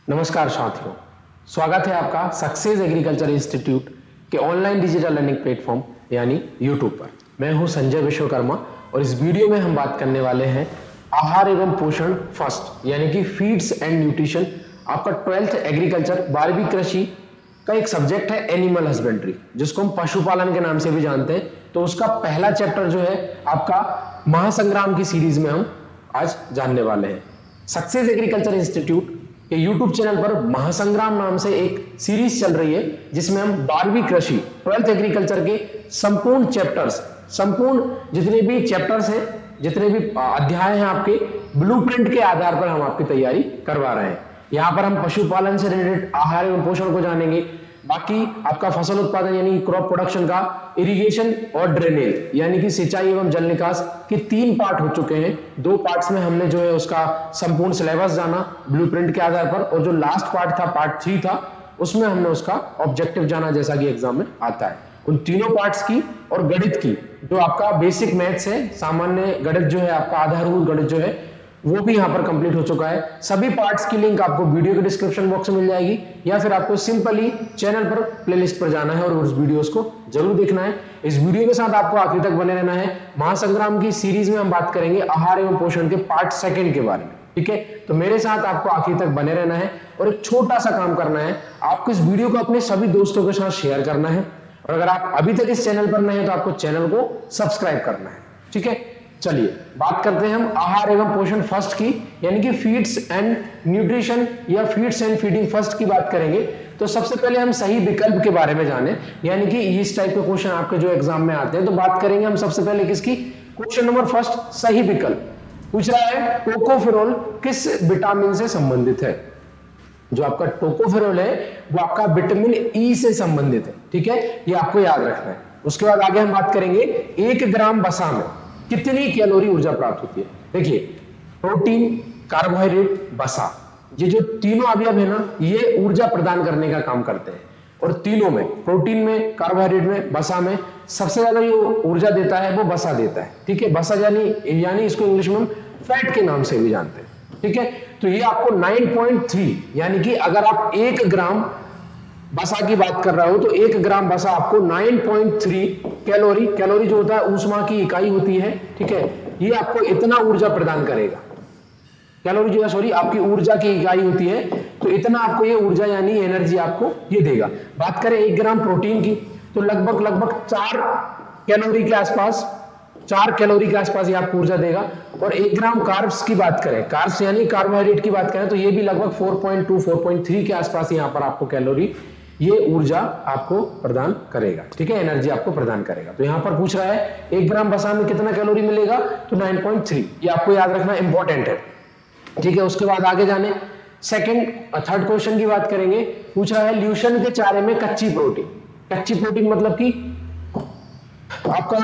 नमस्कार साथियों, स्वागत है आपका सक्सेस एग्रीकल्चर इंस्टीट्यूट के ऑनलाइन डिजिटल लर्निंग प्लेटफॉर्म यानी यूट्यूब पर। मैं हूं संजय विश्वकर्मा और इस वीडियो में हम बात करने वाले हैं आहार एवं पोषण फर्स्ट यानी कि फीड्स एंड न्यूट्रिशन। आपका 12th एग्रीकल्चर 12वीं कृषि का एक सब्जेक्ट है एनिमल हस्बेंड्री, जिसको हम पशुपालन के नाम से भी जानते हैं। तो उसका पहला चैप्टर जो है आपका महासंग्राम की सीरीज में हम आज जानने वाले हैं। सक्सेस एग्रीकल्चर इंस्टीट्यूट के यूट्यूब चैनल पर महासंग्राम नाम से एक सीरीज चल रही है, जिसमें हम 12वीं कृषि 12th एग्रीकल्चर के संपूर्ण चैप्टर्स, संपूर्ण जितने भी चैप्टर्स हैं, जितने भी अध्याय हैं, आपके ब्लूप्रिंट के आधार पर हम आपकी तैयारी करवा रहे हैं। यहाँ पर हम पशुपालन से रिलेटेड आहार एवं पोषण को जानेंगे, बाकी आपका फसल उत्पादन यानी क्रॉप प्रोडक्शन का, इरिगेशन और ड्रेनेज यानी कि सिंचाई एवं जल निकास के 3 पार्ट हो चुके हैं। 2 पार्ट्स में हमने जो है उसका संपूर्ण सिलेबस जाना ब्लूप्रिंट के आधार पर, और जो लास्ट पार्ट था पार्ट 3 था, उसमें हमने उसका ऑब्जेक्टिव जाना, जैसा कि एग्जाम में आता है। उन तीनों पार्ट्स की और गणित की, जो आपका बेसिक मैथ्स है, सामान्य गणित जो है, आपका आधारभूत गणित जो है, वो भी यहाँ पर कंप्लीट हो चुका है। सभी पार्ट्स की लिंक आपको वीडियो के डिस्क्रिप्शन बॉक्स में मिल जाएगी, या फिर आपको सिंपली चैनल पर प्लेलिस्ट पर जाना है और उस वीडियोस को जरूर देखना है। इस वीडियो के साथ आपको आखिर तक बने रहना है। महासंग्राम की सीरीज में हम बात करेंगे आहार एवं पोषण के पार्ट 2 के बारे में, ठीक है। तो मेरे साथ आपको आखिर तक बने रहना है और एक छोटा सा काम करना है, आपको इस वीडियो को अपने सभी दोस्तों के साथ शेयर करना है, और अगर आप अभी तक इस चैनल पर नए हैं तो आपको चैनल को सब्सक्राइब करना है, ठीक है। चलिए बात करते हैं हम आहार एवं पोषण फर्स्ट की, यानी कि फीड्स एंड न्यूट्रिशन या फीड्स एंड फीडिंग फर्स्ट की बात करेंगे। तो सबसे पहले हम सही विकल्प के बारे में जाने, यानी कि इस टाइप के क्वेश्चन आपके जो एग्जाम में आते हैं। तो बात करेंगे हम सबसे पहले किसकी, क्वेश्चन नंबर फर्स्ट, सही विकल्प पूछ रहा है टोकोफेरोल किस विटामिन से संबंधित है। जो आपका टोकोफेरोल है वो आपका विटामिन ई से संबंधित है, ठीक है, ये आपको याद रखना है। उसके बाद आगे हम बात करेंगे 1 ग्राम वसा में कितनी कैलोरी ऊर्जा प्राप्त होती है। देखिए, प्रोटीन, कार्बोहाइड्रेट, वसा, ये जो तीनों अवयव है ना, ये ऊर्जा प्रदान करने का काम करते हैं। और तीनों में, प्रोटीन में, कार्बोहाइड्रेट में, वसा में सबसे ज्यादा जो ऊर्जा देता है वो वसा देता है, ठीक है। वसा यानी इसको इंग्लिश में फैट के नाम से भी जानते हैं, ठीक है। तो ये आपको 9.3, यानी कि अगर आप 1 ग्राम वसा की बात कर रहा हो तो 1 ग्राम वसा आपको 9.3 कैलोरी, कैलोरी जो होता है ऊष्मा की इकाई होती है, ठीक है, ये आपको इतना ऊर्जा प्रदान करेगा। कैलोरी जो है, सॉरी, आपकी ऊर्जा की इकाई होती है, तो इतना आपको ये ऊर्जा यानी एनर्जी आपको ये देगा। बात करें 1 ग्राम प्रोटीन की, तो लगभग 4 कैलोरी के आसपास, 4 कैलोरी के आसपास ये आपको ऊर्जा देगा। और 1 ग्राम कार्ब्स की बात करें, कार्ब्स यानी कार्बोहाइड्रेट की बात करें, तो ये भी लगभग 4.2 4.3 के आसपास यहाँ पर आपको कैलोरी, ये ऊर्जा आपको प्रदान करेगा, ठीक है, एनर्जी आपको प्रदान करेगा। तो यहां पर पूछ रहा है 1 ग्राम वसा में कितना कैलोरी मिलेगा, तो 9.3, ये आपको याद रखना इंपॉर्टेंट है, ठीक है। उसके बाद आगे जाने थर्ड क्वेश्चन की बात करेंगे। पूछ रहा है ल्यूशन के चारे में कच्ची प्रोटीन, कच्ची प्रोटीन मतलब कि आपका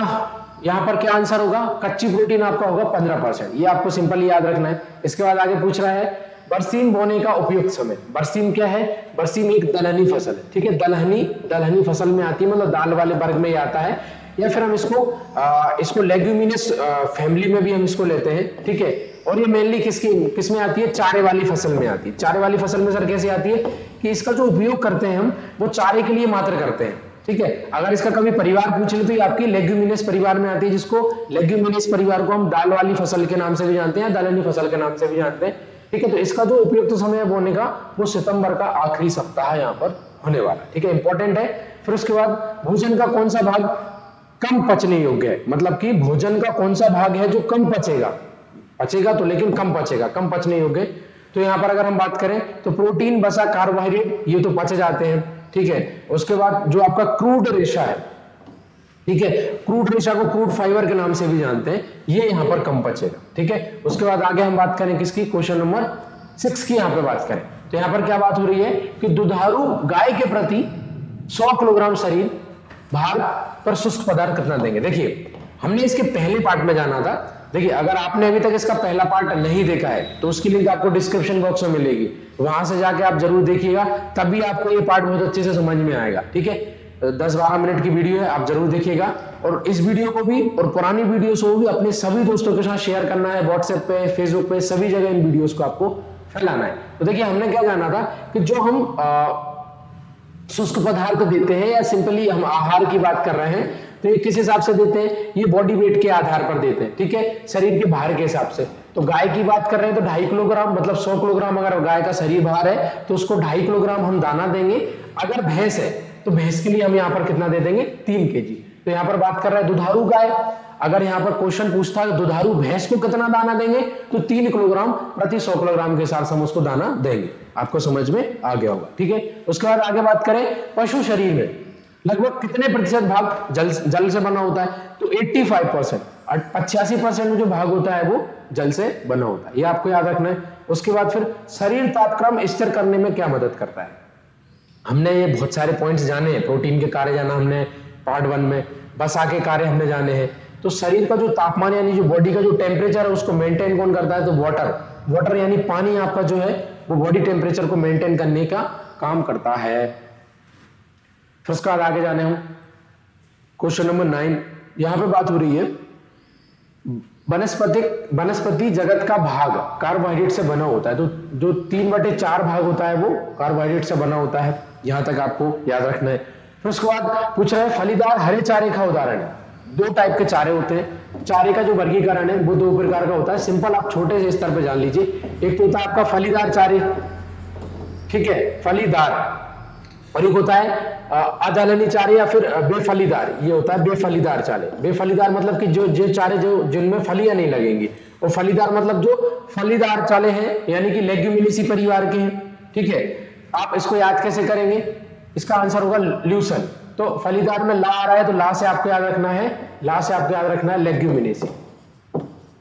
यहां पर क्या आंसर होगा, कच्ची प्रोटीन आपका होगा 15%, ये आपको सिंपली याद रखना है। इसके बाद आगे पूछ रहा है बरसीम बोने का उपयुक्त समय। बरसीम क्या है, बरसीम एक दलहनी फसल है, ठीक है, दलहनी फसल में आती है, मतलब दाल वाले वर्ग में ही आता है, या फिर हम इसको लेग्यूमिनस फैमिली में भी हम इसको लेते हैं, ठीक है। और ये मेनली किस में आती है, चारे वाली फसल में आती है। चारे वाली फसल में सर कैसे आती है कि इसका जो उपयोग करते हैं हम वो चारे के लिए मात्र करते हैं, ठीक है। अगर इसका कभी परिवार पूछ ले तो ये आपकी लेग्यूमिनस परिवार में आती है, जिसको लेग्यूमिनस परिवार को हम दाल वाली फसल के नाम से भी जानते हैं, दलहनी फसल के नाम से भी जानते हैं, ठीक है। तो इसका जो उपयुक्त समय है बोने का वो सितंबर का आखिरी सप्ताह यहाँ पर होने वाला, ठीक है, इंपॉर्टेंट है। फिर उसके बाद भोजन का कौन सा भाग कम पचने योग्य है, मतलब कि भोजन का कौन सा भाग है जो कम पचेगा तो लेकिन कम पचेगा, कम पचने योग्य। तो यहाँ पर अगर हम बात करें तो प्रोटीन, वसा, कार्बोहाइड्रेट ये तो पचे जाते हैं, ठीक है। उसके बाद जो आपका क्रूड रेशा है, ठीक है, क्रूड रेशा को क्रूड फाइबर के नाम से भी जानते हैं, ये यहां पर कम पचेगा, ठीक है। उसके बाद आगे हम बात करें किसकी, क्वेश्चन नंबर 6 की यहां पे बात करें। तो यहां पर क्या बात हो रही है कि दुधारू गाय के प्रति 100 किलोग्राम शरीर भार पर शुष्क पदार्थ कितना देंगे। देखिए, हमने इसके पहले पार्ट में जाना था। देखिए, अगर आपने अभी तक इसका पहला पार्ट नहीं देखा है तो उसकी लिंक आपको डिस्क्रिप्शन बॉक्स में मिलेगी, वहां से जाके आप जरूर देखिएगा, तभी आपको ये पार्ट बहुत अच्छे से समझ में आएगा, ठीक है। 10-12 मिनट की वीडियो है, आप जरूर देखिएगा। और इस वीडियो को भी और पुरानी वीडियोस को भी अपने सभी दोस्तों के साथ शेयर करना है, व्हाट्सएप पे, फेसबुक पे, सभी जगह इन वीडियोस को आपको फैलाना है। तो देखिए हमने क्या जाना था कि जो हम शुष्क पदार्थ देते हैं या सिंपली हम आहार की बात कर रहे हैं तो ये किस हिसाब से देते हैं, ये बॉडी वेट के आधार पर देते हैं, ठीक है, शरीर के भार के हिसाब से। तो गाय की बात कर रहे हैं तो 2.5 किलोग्राम मतलब 100 किलोग्राम अगर गाय का शरीर भार है तो उसको 2.5 किलोग्राम हम दाना देंगे। अगर भैंस है तो भैंस के लिए हम यहाँ पर कितना दे देंगे, 3 kg। तो यहाँ पर बात कर रहे हैं दुधारू गाय, अगर यहाँ पर क्वेश्चन पूछता है दुधारू भैंस को कितना दाना देंगे तो 3 किलोग्राम प्रति 100 किलोग्राम के हिसाब से हम उसको दाना देंगे। आपको समझ में आ गया होगा, ठीक है। उसके बाद आगे बात करें पशु शरीर में लगभग कितने प्रतिशत भाग जल से बना होता है, तो 85%, 85% जो भाग होता है वो जल से बना होता है, ये आपको याद रखना है। उसके बाद फिर शरीर तापक्रम स्थिर करने में क्या मदद करता है, हमने ये बहुत सारे पॉइंट्स जाने हैं, प्रोटीन के कार्य जाना हमने पार्ट 1 में, वसा के कार्य हमने जाने हैं। तो शरीर का जो तापमान यानी जो बॉडी का जो टेम्परेचर है उसको मेंटेन कौन करता है, तो वाटर यानी पानी आपका जो है वो बॉडी टेम्परेचर को मेंटेन करने का काम करता है। फिर उसके बाद आगे जाने हम क्वेश्चन नंबर 9, यहां पे बात हो रही है वनस्पति जगत का भाग कार्बोहाइड्रेट से बना होता है। तो जो 3/4 भाग होता है वो कार्बोहाइड्रेट से बना होता है, यहां तक आपको याद रखना है। फिर उसके बाद पूछ रहे हैं फलीदार हरे चारे का उदाहरण। 2 टाइप के चारे होते हैं, चारे का जो वर्गीकरण है वो 2 प्रकार का होता है। सिंपल आप छोटे से स्तर पर जान लीजिए, एक तो होता है आपका फलीदार चारे, ठीक है, फलीदार, और एक होता है अजालनी चारे या फिर बेफलीदार, ये होता है बेफलीदार चारे। बेफलीदार मतलब कि जो चारे जो जिनमें फलियां नहीं लगेंगी, और फलीदार मतलब जो फलीदार चाले हैं यानी कि लेग्यूमिनेसी परिवार के हैं, ठीक है। आप इसको याद कैसे करेंगे, इसका आंसर होगा ल्यूसन। तो फलीदार में ला आ रहा है तो ला से आपको याद रखना है लेग्यूमिनेसी,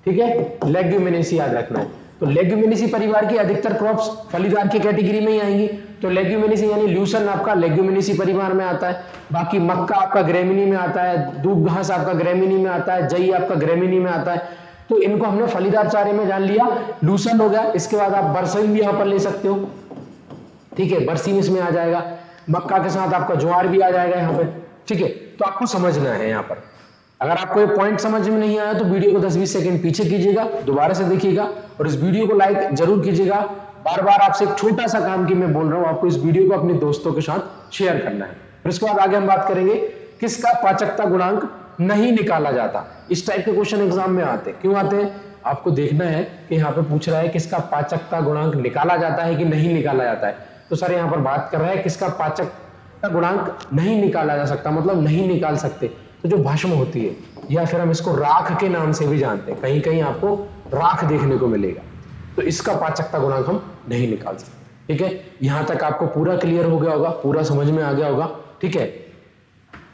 ठीक है, लेग्यूमिनेसी याद रखना है। तो लेग्यूमिनेसी परिवार की अधिकतर क्रॉप्स फलीदार की कैटेगरी में ही आएंगी। तो लेग्यूमिनेसी यानी ल्यूसन आपका लेग्यूमिनेसी परिवार में आता है। बाकी मक्का आपका ग्रेमिनी में आता है, दूब घास आपका ग्रेमिनी में आता है, जई आपका ग्रेमिनी में आता है। तो इनको हमने फलीदार चारे में जान लिया, ल्यूसन हो गया। इसके बाद आप बरसीम भी यहां पर ले सकते हो, ठीक है, बरसीम इसमें आ जाएगा। मक्का के साथ आपका ज्वार भी आ जाएगा यहाँ पे, ठीक है। तो आपको समझना है यहाँ पर, अगर आपको ये पॉइंट समझ में नहीं आया तो वीडियो को 10-20 सेकंड पीछे कीजिएगा, दोबारा से देखिएगा और इस वीडियो को लाइक जरूर कीजिएगा। बार बार आपसे एक छोटा सा काम की मैं बोल रहा हूं, आपको इस वीडियो को अपने दोस्तों के साथ शेयर करना है। फिर इसके बाद आगे हम बात करेंगे किसका पाचकता गुणांक नहीं निकाला जाता। इस टाइप के क्वेश्चन एग्जाम में आते क्यों आते हैं, आपको देखना है कि यहाँ पे पूछ रहा है किसका पाचकता गुणांक निकाला जाता है कि नहीं निकाला जाता है। तो सर यहाँ पर बात कर रहा है किसका पाचकता गुणांक नहीं निकाला जा सकता, मतलब नहीं निकाल सकते। तो जो भस्म होती है या फिर हम इसको राख के नाम से भी जानते हैं, कहीं कहीं आपको राख देखने को मिलेगा, तो इसका पाचकता गुणांक हम नहीं निकाल सकते, ठीक है। यहां तक आपको पूरा क्लियर हो गया होगा, पूरा समझ में आ गया होगा, ठीक है।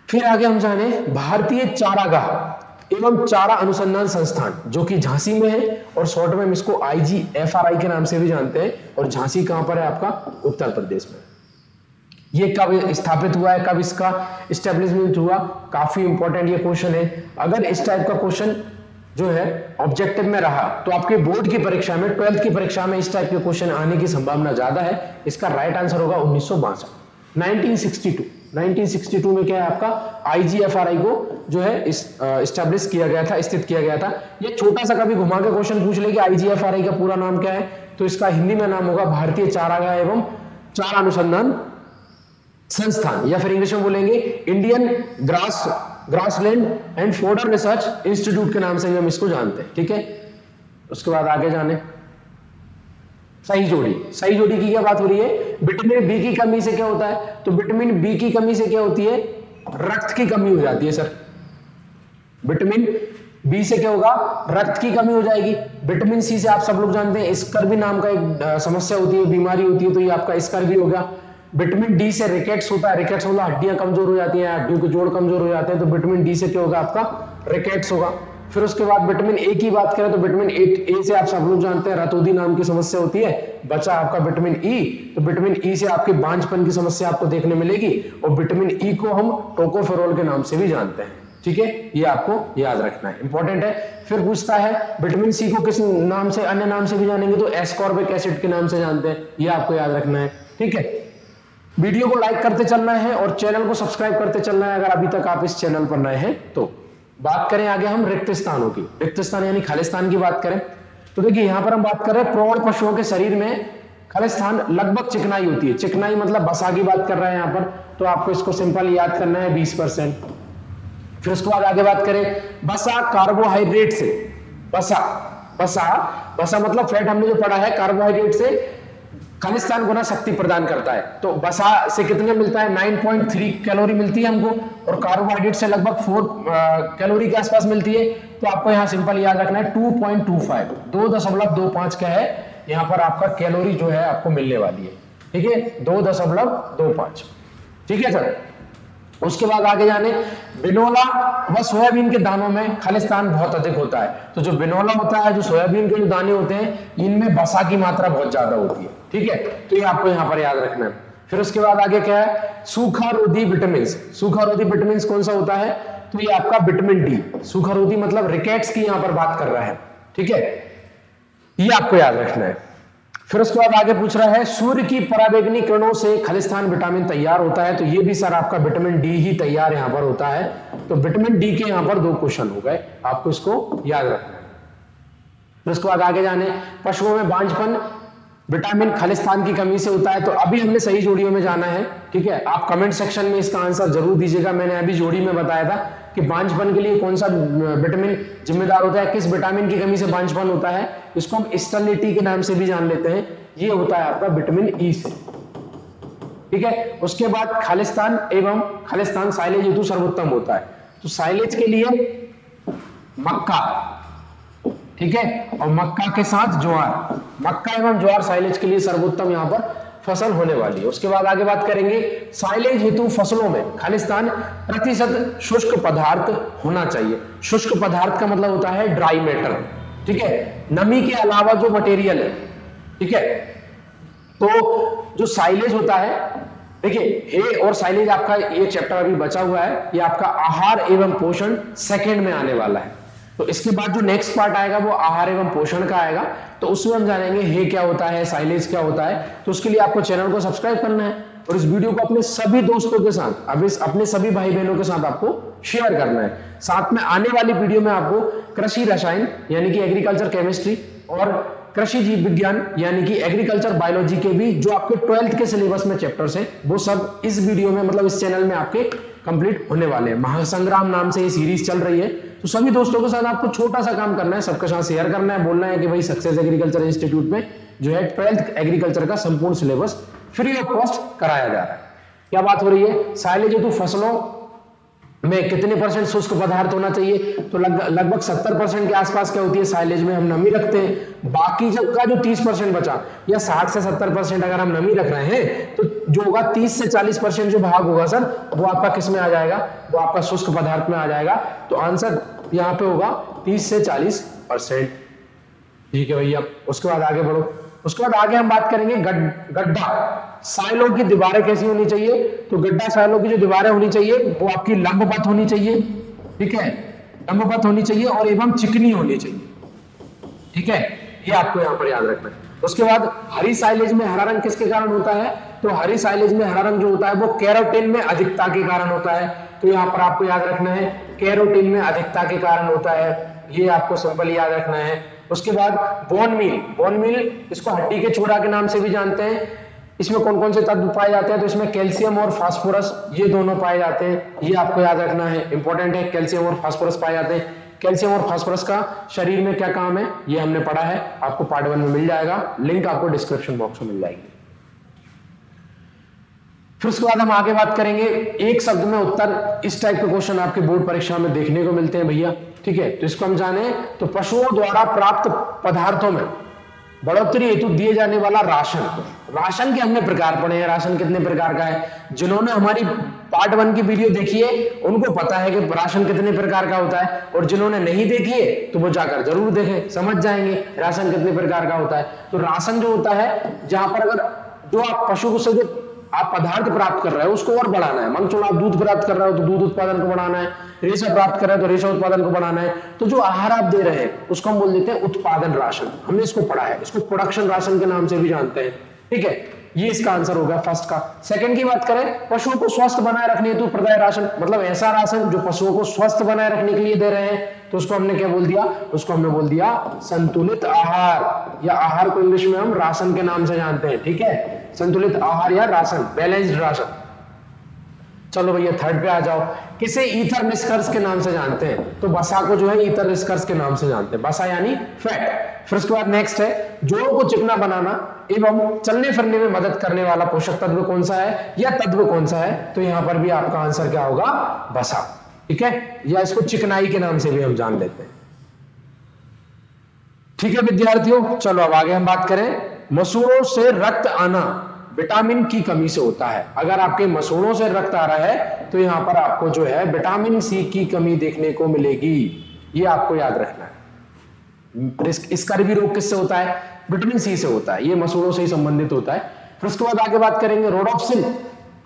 फिर आगे हम जाने भारतीय चारागाह एवं चारा अनुसंधान संस्थान जो कि झांसी में है और शॉर्ट में हम इसको IGFRI के नाम से भी जानते हैं। और झांसी कहां पर है आपका, उत्तर प्रदेश में। ये कब स्थापित हुआ है, कब इसका एस्टेब्लिशमेंट हुआ, काफी इंपॉर्टेंट ये क्वेश्चन है। अगर इस टाइप का क्वेश्चन जो है ऑब्जेक्टिव में रहा तो आपके बोर्ड की परीक्षा में 12th की परीक्षा में इस टाइप के क्वेश्चन आने की संभावना ज्यादा है। इसका राइट आंसर होगा 1962 1962 में क्या है आपका IGFRI को जो है एस्टेब्लिश किया गया था, स्थित किया गया था। ये छोटा सा कभी घुमा के क्वेश्चन पूछ ले कि IGFRI का पूरा नाम क्या है, तो इसका हिंदी में नाम होगा भारतीय चारागाह एवं चारा अनुसंधान संस्थान, या फिर इंग्लिश में बोलेंगे Indian grassland and fodder research institute के नाम से भी हम इसको जानते हैं, ठीक है। उसके बाद आगे जाने सही जोड़ी की क्या बात हो रही है, विटामिन बी की कमी से क्या होता है, तो विटामिन बी की कमी से क्या होती है, रक्त की कमी हो जाती है सर। विटामिन बी से क्या होगा, रक्त की कमी हो जाएगी। विटामिन सी से आप सब लोग जानते हैं स्कर्वी नाम का एक समस्या होती है, बीमारी होती है, तो ये आपका स्कर्वी हो गया। विटामिन डी से रिकेट्स होता है, रिकेट्स मतलब हड्डियां कमजोर हो जाती हैं, हड्डियों के जोड़ कमजोर हो जाते हैं, तो विटामिन डी से क्या होगा आपका रिकेट्स होगा। फिर उसके बाद विटामिन ए की बात करें तो विटामिन ए से आप सब लोग जानते हैं रतौंधी नाम की समस्या होती है। बचा आपका विटामिन ई, तो विटामिन ई से आपके बांझपन की समस्या आपको देखने मिलेगी। और विटामिन ई को हम टोकोफेरोल के नाम से भी जानते हैं, ठीक है, ये आपको याद रखना है, इंपॉर्टेंट है। फिर पूछता है विटामिन सी को किस नाम से, अन्य नाम से भी जानेंगे तो एस्कॉर्बिक एसिड के नाम से जानते हैं, ये आपको याद रखना है, ठीक है। वीडियो को लाइक करते चलना है और चैनल को सब्सक्राइब करते चलना है अगर अभी तक आप इस चैनल पर नए हैं तो। बात करें आगे हम रिक्त स्थानों की, रिक्त स्थान यानी खालिस्तान की बात करें तो देखिए यहाँ पर हम बात कर रहे हैं प्रौढ़ पशुओं के शरीर में खालिस्तान लगभग चिकनाई होती है। चिकनाई मतलब बसा की बात कर रहे हैं यहाँ पर, तो आपको इसको सिंपल याद करना है 20%। फिर उसके बाद आगे बात करें बसा कार्बोहाइड्रेट से, बसा बसा बसा मतलब फैट हमने जो पढ़ा है, कार्बोहाइड्रेट से खालिस्तान गुना शक्ति प्रदान करता है। तो बसा से कितने मिलता है, 9.3 कैलोरी मिलती है हमको, और कार्बोहाइड्रेट से लगभग 4 कैलोरी के आसपास मिलती है। तो आपको यहाँ सिंपल याद रखना है 2.25, 2.25 क्या है यहाँ पर आपका कैलोरी जो है आपको मिलने वाली है, ठीक है, 2.25, ठीक है सर। उसके बाद आगे जाने बिनोला व सोयाबीन के दानों में खालिस्तान बहुत अधिक होता है। तो जो बिनोला होता है, जो सोयाबीन के जो दाने होते हैं, इनमें बसा की मात्रा बहुत ज्यादा होती है, ठीक है, तो ये आपको यहाँ पर याद रखना है। फिर उसके बाद आगे क्या है, सूखारोधी विटामिन। सूखारोधी विटामिन कौन सा होता है, तो ये आपका विटामिन डी। सूखारोधी मतलब रिकेट्स की यहाँ पर बात कर रहा है, ठीक है, ये आपको याद रखना है। फिर उसके बाद आगे पूछ रहा है सूर्य की पराबैंगनी किरणों से खालिस्तान विटामिन तैयार होता है। तो ये भी सर आपका विटामिन डी ही तैयार यहां पर होता है। तो विटामिन डी के यहां पर 2 क्वेश्चन हो गए, आपको इसको याद रखना है। फिर उसके बाद आगे जाने पशुओं में बांझपन विटामिन खालिस्तान की कमी से होता है। तो अभी हमने सही जोड़ियों में जाना है, ठीक है, आप कमेंट सेक्शन में इसका आंसर जरूर दीजिएगा। मैंने अभी जोड़ी में बताया था कि बांझपन के लिए कौन सा विटामिन जिम्मेदार होता है, किस विटामिन की कमी से बांझपन होता है, इसको हम स्टेरिलिटी के नाम से भी जान लेते हैं। ये होता है आपका विटामिन ई से, ठीक है। उसके बाद खालिस्तान एवं खालिस्तान साइलेज हेतु सर्वोत्तम होता है। तो साइलेज के लिए मक्का, ठीक है, और मक्का के साथ ज्वार, मक्का एवं ज्वार साइलेज के लिए सर्वोत्तम यहां पर फसल होने वाली है। उसके बाद आगे बात करेंगे साइलेज हेतु फसलों में खालिस्तान प्रतिशत शुष्क पदार्थ होना चाहिए। शुष्क पदार्थ का मतलब होता है ड्राई मैटर, ठीक है, नमी के अलावा जो मटेरियल है, ठीक है। तो जो साइलेज होता है, देखिए हे और साइलेज आपका ये चैप्टर अभी बचा हुआ है, ये आपका आहार एवं पोषण सेकंड में आने वाला है। तो इसके बाद जो नेक्स्ट पार्ट आएगा वो आहार एवं पोषण का आएगा। तो उसमें हम जानेंगे हे क्या होता है, साइलेज क्या होता है। तो उसके लिए आपको चैनल को सब्सक्राइब करना है और इस वीडियो को अपने सभी दोस्तों के साथ, अपने सभी भाई बहनों के साथ आपको शेयर करना है। साथ में आने वाली वीडियो में आपको कृषि रसायन यानी कि एग्रीकल्चर केमिस्ट्री और कृषि जीव विज्ञान यानी कि एग्रीकल्चर बायोलॉजी के भी जो आपके 12th के सिलेबस में चैप्टर्स हैं, वो सब इस वीडियो में मतलब इस चैनल में आपके कंप्लीट होने वाले हैं। महासंग्राम नाम से ये सीरीज चल रही है। तो सभी दोस्तों के साथ आपको छोटा सा काम करना है, सबके साथ शेयर करना है, बोलना है कि भाई सक्सेस एग्रीकल्चर इंस्टीट्यूट में जो है 12th एग्रीकल्चर का संपूर्ण सिलेबस फ्री ऑफ कॉस्ट कराया जा रहा है। क्या बात हो रही है, साइलेज हेतु फसलों में कितने परसेंट शुष्क पदार्थ होना चाहिए, तो लगभग 70% के आसपास क्या होती है, साइलेज में हम नमी रखते हैं। बाकी जब का जो 30% बचा या 60 से 70% अगर हम नमी रख रहे हैं, तो जो होगा 30 से 40% जो भाग होगा सर, वो आपका किस में आ जाएगा, वो आपका शुष्क पदार्थ में आ जाएगा। तो आंसर यहाँ पे होगा 30 से 40%, ठीक है भैया। उसके बाद आगे बढ़ो। उसके बाद आगे हम बात करेंगे गड्ढा साइलों की दीवारें कैसी होनी चाहिए। तो गड्ढा साइलों की जो दीवारें होनी चाहिए वो आपकी लंबवत होनी चाहिए, ठीक है, लंबवत होनी चाहिए और एवं चिकनी होनी चाहिए, ठीक है, ये आपको यहाँ पर याद रखना है। उसके बाद हरी साइलेज में हरा रंग किसके कारण होता है, तो हरी साइलेज में हरा रंग जो होता है वो कैरोटीन में अधिकता के कारण होता है। तो यहाँ पर आपको याद रखना है कैरोटीन में अधिकता के कारण होता है, ये आपको सिंपल याद रखना है। उसके बाद बोन मील इसको हड्डी के चूड़ा के नाम से भी जानते हैं। इसमें कौन कौन से तत्व पाए जाते हैं, तो इसमें कैल्शियम और फास्फोरस ये दोनों पाए जाते हैं, ये आपको याद रखना है, इंपॉर्टेंट है। कैल्शियम और फास्फोरस पाए जाते हैं। कैल्शियम और फास्फोरस का शरीर में क्या काम है ये हमने पढ़ा है, आपको पार्ट 1 में मिल जाएगा, लिंक आपको डिस्क्रिप्शन बॉक्स में मिल जाएगी। फिर उसके बाद हम आगे बात करेंगे एक शब्द में उत्तर। इस टाइप के क्वेश्चन आपके बोर्ड परीक्षा में देखने को मिलते हैं भैया, ठीक है। तो इसको हम जाने तो पशुओं द्वारा प्राप्त पदार्थों में बढ़ोतरी हेतु दिए जाने वाला राशन के हमने प्रकार पढ़े हैं। राशन कितने प्रकार का है, जिन्होंने हमारी पार्ट 1 की वीडियो देखी है उनको पता है कि राशन कितने प्रकार का होता है, और जिन्होंने नहीं देखी है तो वो जाकर जरूर देखें, समझ जाएंगे राशन कितने प्रकार का होता है। तो राशन जो होता है, जहां पर अगर जो आप पशु से जो आप पदार्थ प्राप्त कर रहे हो उसको और बढ़ाना है। मान चलो आप दूध प्राप्त कर रहे हो तो दूध उत्पादन को बढ़ाना है, रेशा प्राप्त कर रहे हो तो रेशा उत्पादन को बढ़ाना है। तो जो आहार आप दे रहे हैं उसको हम बोल देते हैं उत्पादन राशन, हमने इसको पढ़ा है, इसको प्रोडक्शन राशन के नाम से भी जानते हैं, ठीक है। ये इसका आंसर होगा फर्स्ट का। सेकंड की बात करें, पशुओं को स्वस्थ बनाए रखने हेतु प्रदाय राशन, मतलब ऐसा राशन जो पशुओं को स्वस्थ बनाए रखने के लिए दे रहे हैं, तो उसको हमने क्या बोल दिया, उसको हमने बोल दिया संतुलित आहार, या आहार को इंग्लिश में हम राशन के नाम से जानते हैं, ठीक है, संतुलित आहार या राशन, बैलेंस्ड राशन। चलो भैया थर्ड पे आ जाओ, किसे ईथर निष्कर्ष के नाम से जानते हैं, तो वसा को जो है ईथर निष्कर्ष के नाम से जानते हैं, वसा यानी फैट। फिर उसके बाद नेक्स्ट है, जोड़ों को चिकना बनाना एवं चलने फिरने में मदद करने वाला पोषक तत्व कौन सा है या तत्व कौन सा है, तो यहां पर भी आपका आंसर क्या होगा, वसा, ठीक है, या इसको चिकनाई के नाम से भी हम जान लेते हैं। ठीक है विद्यार्थियों, चलो अब आगे हम बात करें, मसूड़ों से रक्त आना विटामिन की कमी से होता है। अगर आपके मसूड़ों से रक्त आ रहा है तो यहां पर आपको जो है विटामिन सी की कमी देखने को मिलेगी, ये आपको याद रखना है। स्कर्वी रोग किससे होता है, विटामिन सी से होता है, ये मसूड़ों से ही संबंधित होता है। फिर उसके बाद आगे बात करेंगे रोडोप्सिन,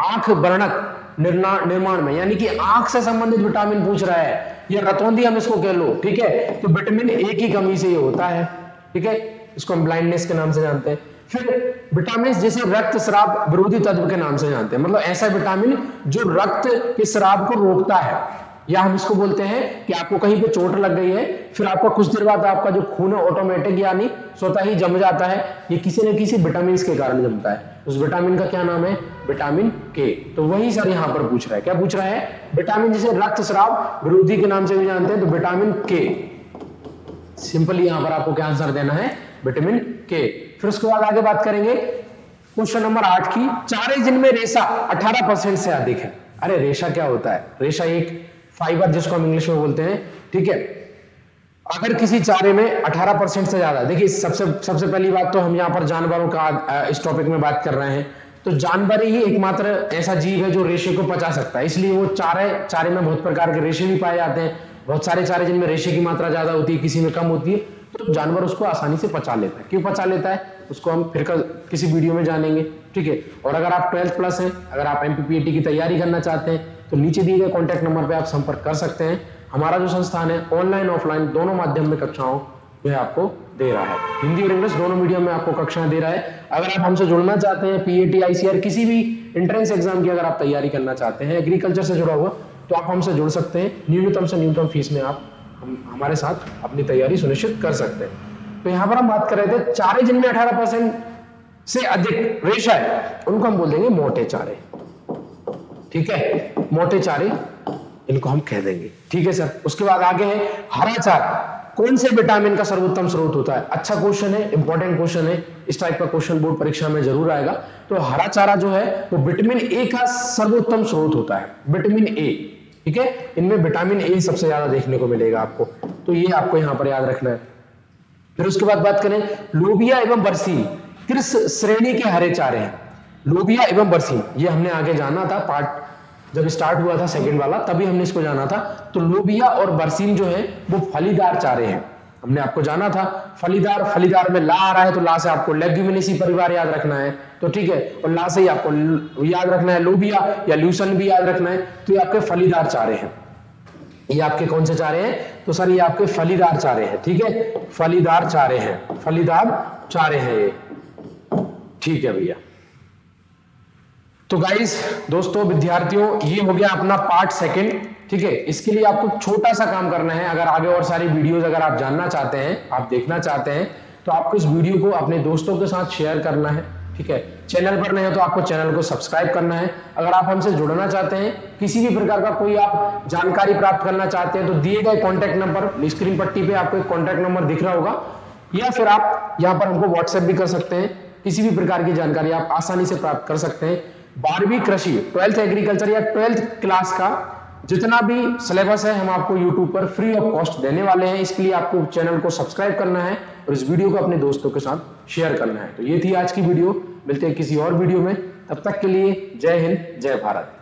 आंख वर्णक निर्माण में, यानी कि आंख से संबंधित विटामिन पूछ रहा है, या रतौंधी हम इसको कह लो, ठीक है, तो विटामिन ए की कमी से ये होता है, ठीक है, इसको हम ब्लाइंडनेस के नाम से जानते हैं। फिर विटामिन जिसे रक्त स्राव विरोधी तत्व के नाम से जानते हैं, मतलब ऐसा विटामिन जो रक्त के स्राव को रोकता है, या हम इसको बोलते हैं कि आपको कहीं पे चोट लग गई है, फिर आपका कुछ देर बाद आपका जो खून है ऑटोमेटिक यानी स्वतः ही जम जाता है, ये किसी न किसी विटामिन के कारण जमता है, उस विटामिन का क्या नाम है, विटामिन के। तो वही सर यहां पर पूछ रहा है, क्या पूछ रहा है, विटामिन जिसे रक्त स्राव विरोधी के नाम से भी जानते हैं, तो विटामिन के। सिंपली यहां पर आपको क्या आंसर देना है, विटामिन के। फिर उसके बाद आगे बात करेंगे क्वेश्चन नंबर 8 की, चारे जिनमें रेशा 18% से अधिक है। अरे रेशा क्या होता है, रेशा एक फाइबर जिसको हम इंग्लिश में बोलते हैं, ठीक है, अगर किसी चारे में 18% से ज्यादा, देखिए सबसे पहली बात तो हम यहाँ पर जानवरों का इस टॉपिक में बात कर रहे हैं, तो जानवर ही एकमात्र ऐसा जीव है जो रेशे को पचा सकता है, इसलिए वो चारे में बहुत प्रकार के रेशे भी पाए जाते हैं, बहुत सारे चारे जिनमें रेशे की मात्रा ज्यादा होती है, किसी में कम होती है, तो जानवर उसको आसानी से पचा लेता है। क्यों पचा लेता है उसको हम फिर किसी वीडियो में जानेंगे, ठीक है। और अगर आप 12th प्लस हैं, अगर आप MPPAT की तैयारी करना चाहते हैं, तो नीचे दिए गए कॉन्टैक्ट नंबर पे आप संपर्क कर सकते हैं। हमारा जो संस्थान है ऑनलाइन ऑफलाइन दोनों माध्यम में कक्षाओं जो है आपको दे रहा है, हिंदी और इंग्लिश दोनों मीडियम में आपको कक्षाएं दे रहा है। अगर आप हमसे जुड़ना चाहते हैं, PAT ICAR किसी भी एंट्रेंस एग्जाम की अगर आप तैयारी करना चाहते हैं एग्रीकल्चर से जुड़ा हुआ, तो आप हमसे जुड़ सकते हैं। न्यूनतम से न्यूनतम फीस में आप हमारे साथ अपनी तैयारी सुनिश्चित कर सकते हैं। तो यहाँ पर हम बात कर रहे थे चारे जिनमें 18% से अधिक रेशा है, उनको हम बोल देंगे मोटे चारे, ठीक है, मोटे चारे इनको हम कह देंगे, ठीक है सर। उसके बाद आगे है हरा चारा, कौन से विटामिन का सर्वोत्तम स्रोत होता है। अच्छा क्वेश्चन है, इंपॉर्टेंट क्वेश्चन है, इस टाइप का क्वेश्चन बोर्ड परीक्षा में जरूर आएगा। तो हरा चारा जो है वो विटामिन ए का सर्वोत्तम स्रोत होता है, विटामिन ए, ठीक है, इनमें विटामिन ए सबसे ज्यादा देखने को मिलेगा आपको, तो ये आपको यहां पर याद रखना है। फिर उसके बाद बात करें लोबिया एवं बरसीन किस श्रेणी के हरे चारे हैं। लोबिया एवं बरसीन ये हमने आगे जाना था, पार्ट जब स्टार्ट हुआ था सेकंड वाला तभी हमने इसको जाना था। तो लोबिया और बरसीन जो है वो फलीदार चारे हैं, हमने आपको जाना था। फलीदार में ला आ रहा है तो ला से आपको लेग्यूमिनेसी परिवार याद रखना है, तो ठीक है, और ला से ही आपको याद रखना है लोबिया या ल्यूसन भी याद रखना है। तो ये आपके फलीदार चारे हैं, ये आपके कौन से चारे हैं, तो सर ये आपके फलीदार चारे हैं, ठीक है, फलीदार चारे हैं, फलीदार चारे हैं ये, ठीक है भैया। तो गाइस दोस्तों विद्यार्थियों ये हो गया अपना पार्ट सेकंड, ठीक है। इसके लिए आपको छोटा सा काम करना है, अगर आगे और सारी वीडियोस अगर आप जानना चाहते हैं, आप देखना चाहते हैं, तो आपको इस वीडियो को अपने दोस्तों के साथ शेयर करना है, ठीक है। चैनल पर नए हो तो आपको चैनल को सब्सक्राइब करना है। अगर आप हमसे जुड़ना चाहते हैं, किसी भी प्रकार का कोई आप जानकारी प्राप्त करना चाहते हैं, तो दिए गए कॉन्टैक्ट नंबर स्क्रीन पट्टी पे आपको एक कॉन्टैक्ट नंबर दिख रहा होगा, या फिर आप यहाँ पर हमको व्हाट्सएप भी कर सकते हैं। किसी भी प्रकार की जानकारी आप आसानी से प्राप्त कर सकते हैं। 12वीं कृषि, 12th एग्रीकल्चर या 12th क्लास का जितना भी सिलेबस है हम आपको YouTube पर फ्री ऑफ कॉस्ट देने वाले हैं। इसके लिए आपको चैनल को सब्सक्राइब करना है और इस वीडियो को अपने दोस्तों के साथ शेयर करना है। तो ये थी आज की वीडियो, मिलते हैं किसी और वीडियो में, तब तक के लिए जय हिंद, जय भारत।